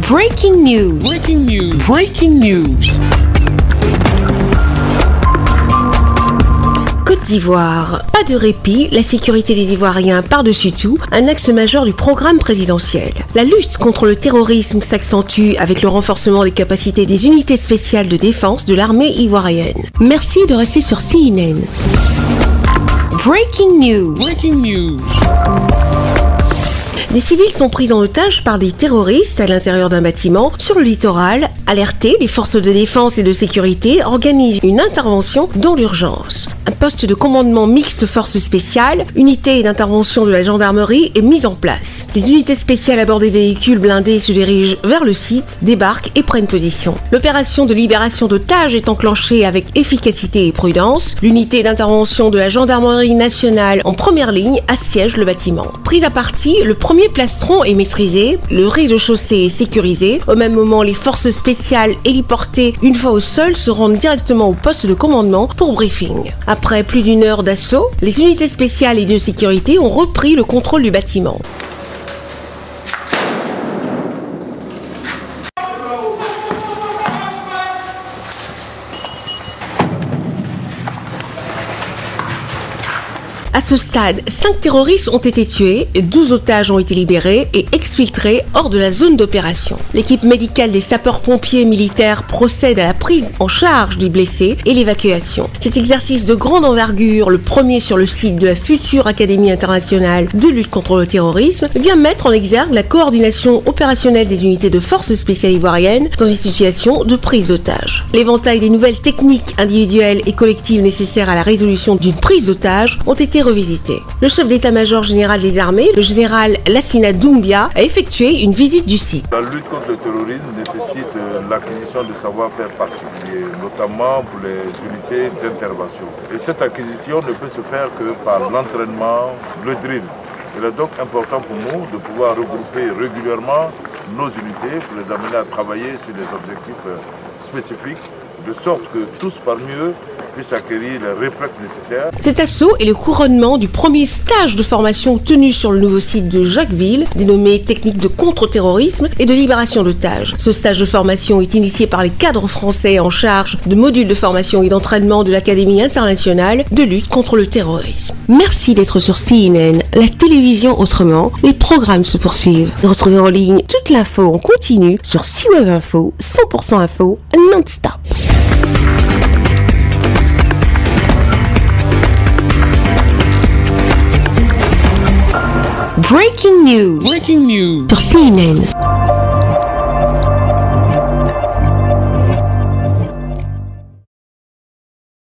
Breaking news. Breaking news. Breaking news. Côte d'Ivoire. Pas de répit, la sécurité des Ivoiriens par-dessus tout, un axe majeur du programme présidentiel. La lutte contre le terrorisme s'accentue avec le renforcement des capacités des unités spéciales de défense de l'armée ivoirienne. Merci de rester sur CNN. Breaking news. Breaking news. Des civils sont pris en otage par des terroristes à l'intérieur d'un bâtiment sur le littoral. Alertés, les forces de défense et de sécurité organisent une intervention dans l'urgence. Un poste de commandement mixte forces spéciales, unité d'intervention de la gendarmerie est mis en place. Les unités spéciales à bord des véhicules blindés se dirigent vers le site, débarquent et prennent position. L'opération de libération d'otages est enclenchée avec efficacité et prudence. L'unité d'intervention de la gendarmerie nationale en première ligne assiège le bâtiment. Prise à partie, le premier plastron est maîtrisé, le rez-de-chaussée est sécurisé. Au même moment, les forces spéciales héliportées, une fois au sol, se rendent directement au poste de commandement pour briefing. Après plus d'une heure d'assaut, les unités spéciales et de sécurité ont repris le contrôle du bâtiment. À ce stade, 5 terroristes ont été tués, 12 otages ont été libérés et exfiltrés hors de la zone d'opération. L'équipe médicale des sapeurs-pompiers militaires procède à la prise en charge des blessés et l'évacuation. Cet exercice de grande envergure, le premier sur le site de la future Académie internationale de lutte contre le terrorisme, vient mettre en exergue la coordination opérationnelle des unités de forces spéciales ivoiriennes dans une situation de prise d'otage. L'éventail des nouvelles techniques individuelles et collectives nécessaires à la résolution d'une prise d'otage ont été revisité. Le chef d'état-major général des armées, le général Lassina Doumbia, a effectué une visite du site. La lutte contre le terrorisme nécessite l'acquisition de savoir-faire particuliers, notamment pour les unités d'intervention. Et cette acquisition ne peut se faire que par l'entraînement, le drill. Il est donc important pour nous de pouvoir regrouper régulièrement nos unités pour les amener à travailler sur des objectifs spécifiques, de sorte que tous parmi eux puissent acquérir les réflexes nécessaires. Cet assaut est le couronnement du premier stage de formation tenu sur le nouveau site de Jacquesville, dénommé Technique de contre-terrorisme et de libération d'otages. Ce stage de formation est initié par les cadres français en charge de modules de formation et d'entraînement de l'Académie internationale de lutte contre le terrorisme. Merci d'être sur CNN, la télévision autrement. Les programmes se poursuivent. Retrouvez en ligne toute l'info en continu sur C-Web Info, 100% info, non-stop. Breaking news. Breaking news. Sur CNN.